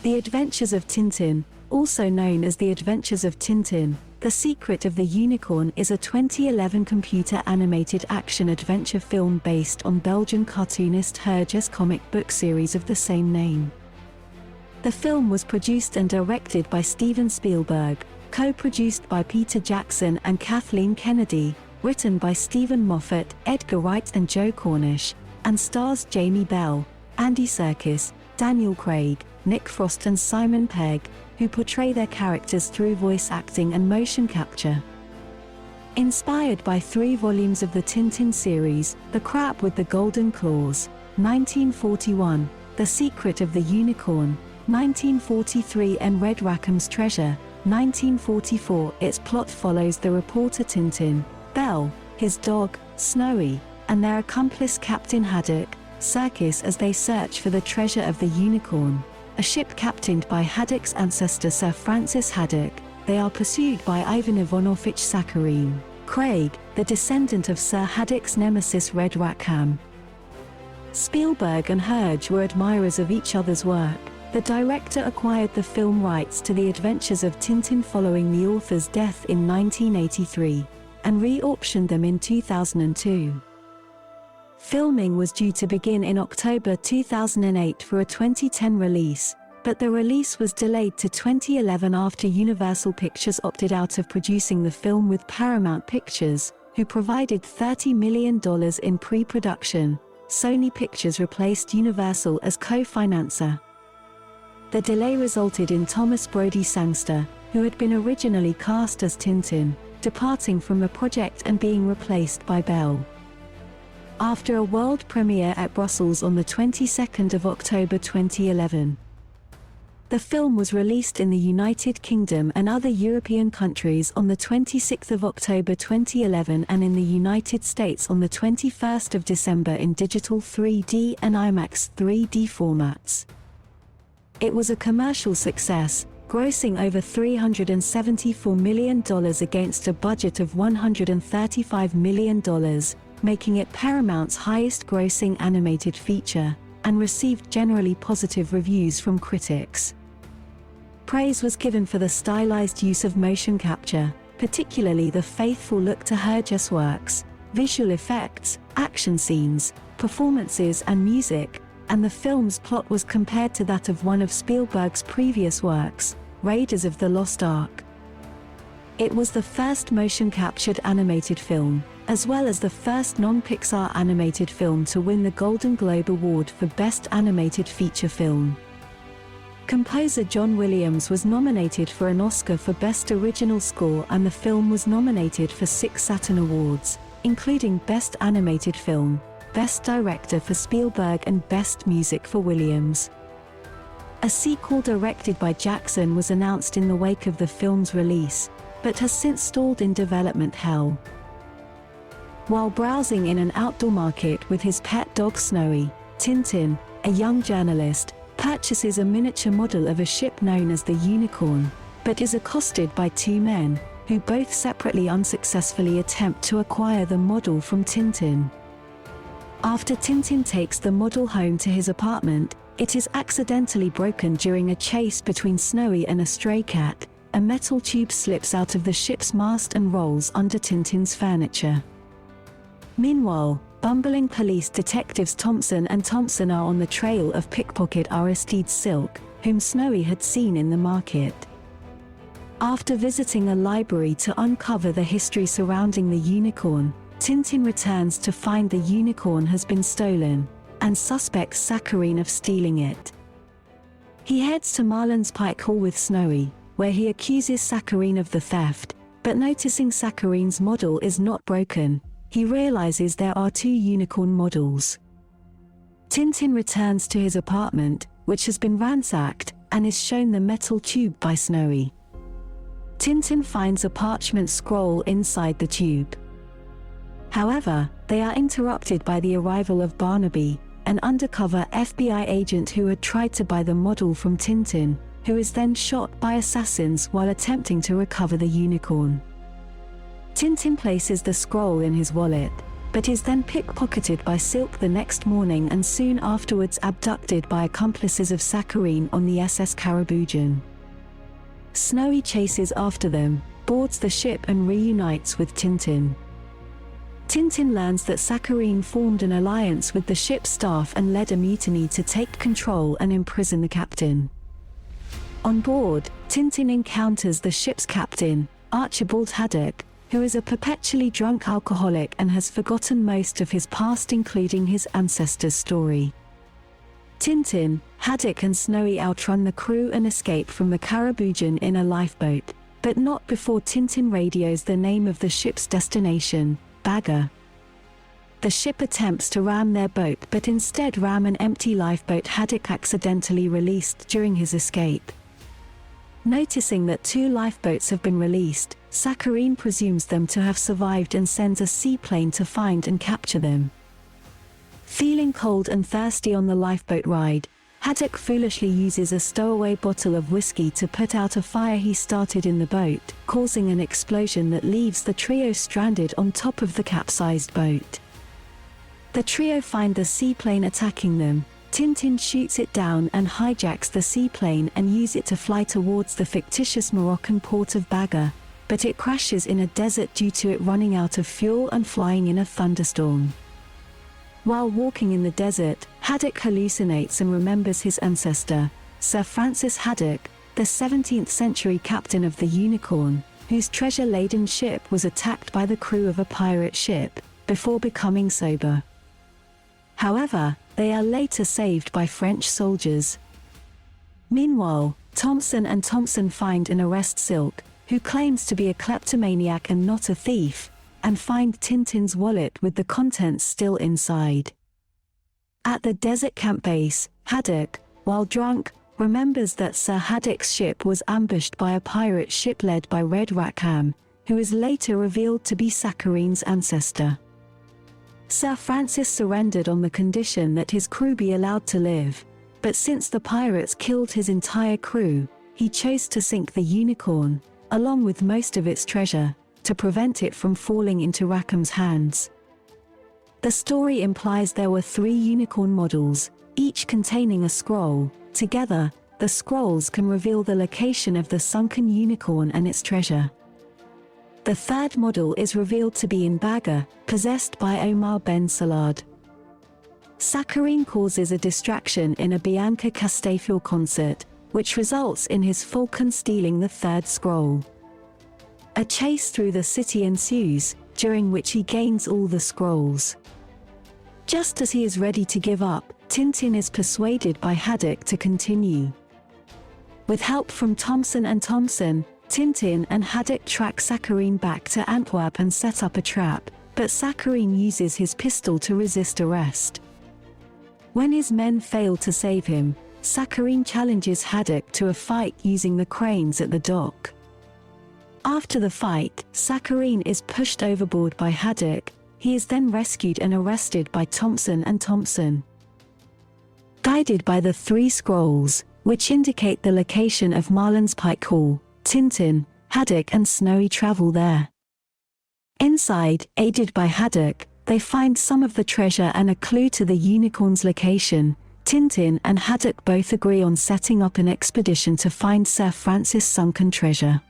The Adventures of Tintin, also known as The Adventures of Tintin, The Secret of the Unicorn, is a 2011 computer-animated action-adventure film based on Belgian cartoonist Hergé's comic book series of the same name. The film was produced and directed by Steven Spielberg, co-produced by Peter Jackson and Kathleen Kennedy, written by Steven Moffat, Edgar Wright and Joe Cornish, and stars Jamie Bell, Andy Serkis, Daniel Craig, Nick Frost and Simon Pegg, who portray their characters through voice acting and motion capture. Inspired by 3 volumes of the Tintin series, The Crab with the Golden Claws, 1941, The Secret of the Unicorn, 1943 and Red Rackham's Treasure, 1944, its plot follows the reporter Tintin, Bell, his dog, Snowy, and their accomplice Captain Haddock, Serkis, as they search for the treasure of the unicorn, a ship captained by Haddock's ancestor Sir Francis Haddock. They are pursued by Ivan Ivanovitch Sakharine, Craig, the descendant of Sir Haddock's nemesis Red Rackham. Spielberg and Hergé were admirers of each other's work. The director acquired the film rights to The Adventures of Tintin following the author's death in 1983, and re-auctioned them in 2002. Filming was due to begin in October 2008 for a 2010 release, but the release was delayed to 2011 after Universal Pictures opted out of producing the film with Paramount Pictures, who provided $30 million in pre-production. Sony Pictures replaced Universal as co-financer. The delay resulted in Thomas Brodie Sangster, who had been originally cast as Tintin, departing from the project and being replaced by Bell. After a world premiere at Brussels on the 22nd of October 2011. The film was released in the United Kingdom and other European countries on the 26th of October 2011 and in the United States on the 21st of December in digital 3D and IMAX 3D formats. It was a commercial success, grossing over $374 million against a budget of $135 million, making it Paramount's highest-grossing animated feature, and received generally positive reviews from critics. Praise was given for the stylized use of motion capture, particularly the faithful look to Hergé's works, visual effects, action scenes, performances and music, and the film's plot was compared to that of one of Spielberg's previous works, Raiders of the Lost Ark. It was the first motion-captured animated film, as well as the first non-Pixar animated film to win the Golden Globe Award for Best Animated Feature Film. Composer John Williams was nominated for an Oscar for Best Original Score, and the film was nominated for 6 Saturn Awards, including Best Animated Film, Best Director for Spielberg and Best Music for Williams. A sequel directed by Jackson was announced in the wake of the film's release, but has since stalled in development hell. While browsing in an outdoor market with his pet dog Snowy, Tintin, a young journalist, purchases a miniature model of a ship known as the Unicorn, but is accosted by 2 men, who both separately unsuccessfully attempt to acquire the model from Tintin. After Tintin takes the model home to his apartment, it is accidentally broken during a chase between Snowy and a stray cat. A metal tube slips out of the ship's mast and rolls under Tintin's furniture. Meanwhile, bumbling police detectives Thompson and Thompson are on the trail of pickpocket Aristide Silk, whom Snowy had seen in the market. After visiting a library to uncover the history surrounding the unicorn, Tintin returns to find the unicorn has been stolen, and suspects Sakharine of stealing it. He heads to Marland's Pike Hall with Snowy, where he accuses Sakharine of the theft, but noticing Sakharine's model is not broken, he realizes there are 2 unicorn models. Tintin returns to his apartment, which has been ransacked, and is shown the metal tube by Snowy. Tintin finds a parchment scroll inside the tube. However, they are interrupted by the arrival of Barnaby, an undercover FBI agent who had tried to buy the model from Tintin, who is then shot by assassins while attempting to recover the unicorn. Tintin places the scroll in his wallet, but is then pickpocketed by Silk the next morning and soon afterwards abducted by accomplices of Sakharine on the SS Cariboujan. Snowy chases after them, boards the ship and reunites with Tintin. Tintin learns that Sakharine formed an alliance with the ship's staff and led a mutiny to take control and imprison the captain. On board, Tintin encounters the ship's captain, Archibald Haddock, who is a perpetually drunk alcoholic and has forgotten most of his past, including his ancestor's story. Tintin, Haddock and Snowy outrun the crew and escape from the Cariboujan in a lifeboat, but not before Tintin radios the name of the ship's destination, Bagger. The ship attempts to ram their boat but instead ram an empty lifeboat Haddock accidentally released during his escape. Noticing that 2 lifeboats have been released, Sakharine presumes them to have survived and sends a seaplane to find and capture them. Feeling cold and thirsty on the lifeboat ride, Haddock foolishly uses a stowaway bottle of whiskey to put out a fire he started in the boat, causing an explosion that leaves the trio stranded on top of the capsized boat. The trio find the seaplane attacking them. Tintin shoots it down and hijacks the seaplane and uses it to fly towards the fictitious Moroccan port of Bagger, but it crashes in a desert due to it running out of fuel and flying in a thunderstorm. While walking in the desert, Haddock hallucinates and remembers his ancestor, Sir Francis Haddock, the 17th century captain of the Unicorn, whose treasure-laden ship was attacked by the crew of a pirate ship, before becoming sober. However, they are later saved by French soldiers. Meanwhile, Thompson and Thompson find and arrest Silk, who claims to be a kleptomaniac and not a thief, and find Tintin's wallet with the contents still inside. At the desert camp base, Haddock, while drunk, remembers that Sir Haddock's ship was ambushed by a pirate ship led by Red Rackham, who is later revealed to be Sakharine's ancestor. Sir Francis surrendered on the condition that his crew be allowed to live, but since the pirates killed his entire crew, he chose to sink the Unicorn, along with most of its treasure, to prevent it from falling into Rackham's hands. The story implies there were 3 unicorn models, each containing a scroll. Together, the scrolls can reveal the location of the sunken unicorn and its treasure. The 3rd model is revealed to be in Bagger, possessed by Omar Ben Salad. Sakharine causes a distraction in a Bianca Castafiore concert, which results in his falcon stealing the 3rd scroll. A chase through the city ensues, during which he gains all the scrolls. Just as he is ready to give up, Tintin is persuaded by Haddock to continue. With help from Thompson and Thompson, Tintin and Haddock track Sakharine back to Antwerp and set up a trap, but Sakharine uses his pistol to resist arrest. When his men fail to save him, Sakharine challenges Haddock to a fight using the cranes at the dock. After the fight, Sakharine is pushed overboard by Haddock. He is then rescued and arrested by Thompson and Thompson. Guided by the 3 scrolls, which indicate the location of Marlin's Pike Hall, Tintin, Haddock and Snowy travel there. Inside, aided by Haddock, they find some of the treasure and a clue to the unicorn's location. Tintin and Haddock both agree on setting up an expedition to find Sir Francis' sunken treasure.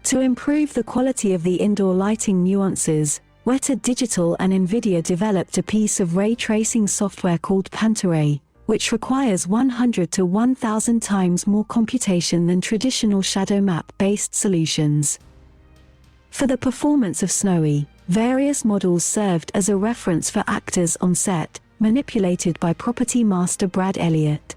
To improve the quality of the indoor lighting nuances, Weta Digital and NVIDIA developed a piece of ray tracing software called Pantaray, which requires 100 to 1000 times more computation than traditional shadow map-based solutions. For the performance of Snowy, various models served as a reference for actors on set, manipulated by property master Brad Elliott.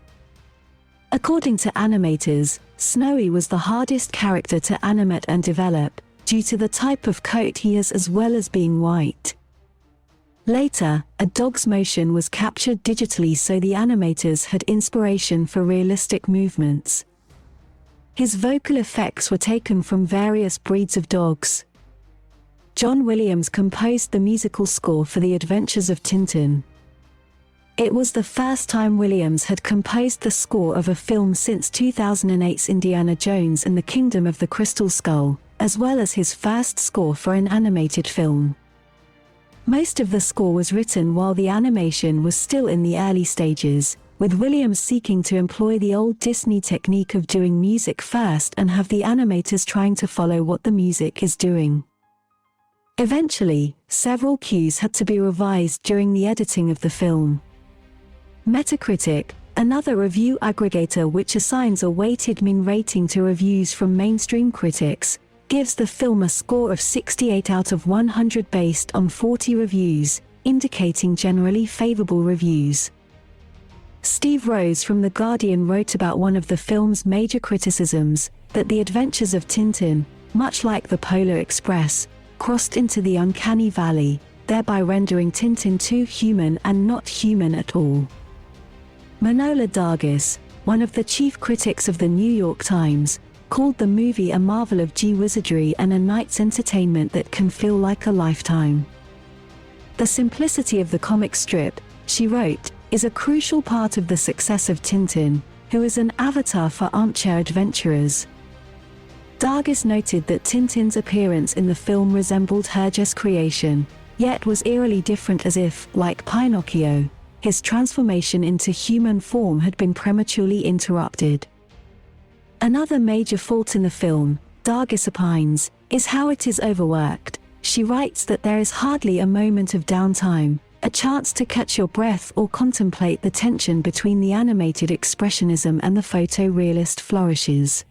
According to animators, Snowy was the hardest character to animate and develop, due to the type of coat he has as well as being white. Later, a dog's motion was captured digitally so the animators had inspiration for realistic movements. His vocal effects were taken from various breeds of dogs. John Williams composed the musical score for The Adventures of Tintin. It was the first time Williams had composed the score of a film since 2008's Indiana Jones and the Kingdom of the Crystal Skull, as well as his first score for an animated film. Most of the score was written while the animation was still in the early stages, with Williams seeking to employ the old Disney technique of doing music first and have the animators trying to follow what the music is doing. Eventually, several cues had to be revised during the editing of the film. Metacritic, another review aggregator which assigns a weighted mean rating to reviews from mainstream critics, gives the film a score of 68 out of 100 based on 40 reviews, indicating generally favorable reviews. Steve Rose from The Guardian wrote about one of the film's major criticisms, that The Adventures of Tintin, much like The Polar Express, crossed into the uncanny valley, thereby rendering Tintin too human and not human at all. Manohla Dargis, one of the chief critics of the New York Times, called the movie a marvel of gee-wizardry and a night's entertainment that can feel like a lifetime. The simplicity of the comic strip, she wrote, is a crucial part of the success of Tintin, who is an avatar for armchair adventurers. Dargis noted that Tintin's appearance in the film resembled Hergé's creation, yet was eerily different, as if, like Pinocchio, his transformation into human form had been prematurely interrupted. Another major fault in the film, Dargis opines, is how it is overworked. She writes that there is hardly a moment of downtime, a chance to catch your breath or contemplate the tension between the animated expressionism and the photorealist flourishes.